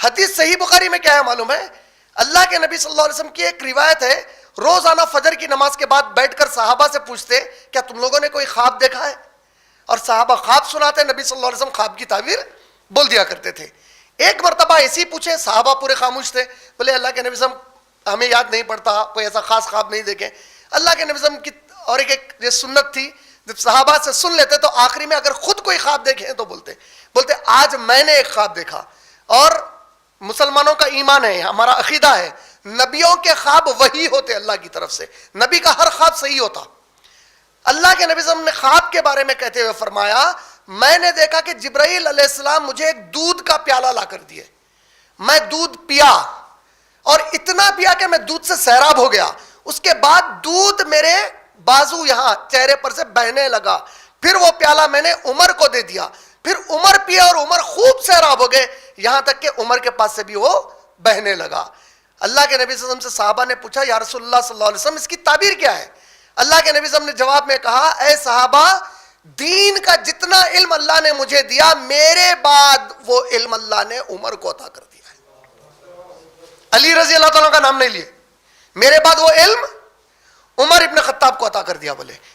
حدیث صحیح بخاری میں کیا ہے معلوم ہے؟ اللہ کے نبی صلی اللہ علیہ وسلم کی ایک روایت ہے، روزانہ فجر کی نماز کے بعد بیٹھ کر صحابہ سے پوچھتے کیا تم لوگوں نے کوئی خواب دیکھا ہے؟ اور صحابہ خواب سناتے، نبی صلی اللہ علیہ وسلم خواب کی تعبیر بول دیا کرتے تھے۔ ایک مرتبہ ایسی پوچھے، صحابہ پورے خاموش تھے، بولے اللہ کے نبی صلی اللہ علیہ وسلم ہمیں یاد نہیں پڑتا، کوئی ایسا خاص خواب نہیں دیکھے۔ اللہ کے نبی صلی اللہ علیہ وسلم کی اور ایک یہ سنت تھی، جب صحابہ سے سن لیتے تو آخری میں اگر خود کوئی خواب دیکھیں تو بولتے آج میں نے ایک خواب دیکھا۔ اور مسلمانوں کا ایمان ہے، ہمارا عقیدہ ہے، نبیوں کے خواب وحی ہوتے اللہ کی طرف سے، نبی کا ہر خواب صحیح ہوتا۔ اللہ کے نبی صلی اللہ علیہ وسلم نے خواب کے بارے میں کہتے ہوئے فرمایا میں نے دیکھا کہ جبرائیل علیہ السلام مجھے ایک دودھ کا پیالہ لا کر دیے، میں دودھ پیا اور اتنا پیا کہ میں دودھ سے سیراب ہو گیا، اس کے بعد دودھ میرے بازو یہاں چہرے پر سے بہنے لگا، پھر وہ پیالہ میں نے عمر کو دے دیا، پھر عمر پیا اور عمر خوب سیراب ہو گئے، یہاں تک کہ عمر کے پاس سے بھی وہ بہنے لگا۔ اللہ کے نبی صلی اللہ علیہ وسلم سے صحابہ نے پوچھا یا رسول اللہ صلی اللہ علیہ وسلم اس کی تعبیر کیا ہے؟ اللہ کے نبی صلی اللہ علیہ وسلم نے جواب میں کہا اے صحابہ، دین کا جتنا علم اللہ نے مجھے دیا، میرے بعد وہ علم اللہ نے عمر کو عطا کر دیا ہے۔ علی رضی اللہ تعالیٰ کا نام نہیں لیے، میرے بعد وہ علم عمر ابن خطاب کو عطا کر دیا۔ بولے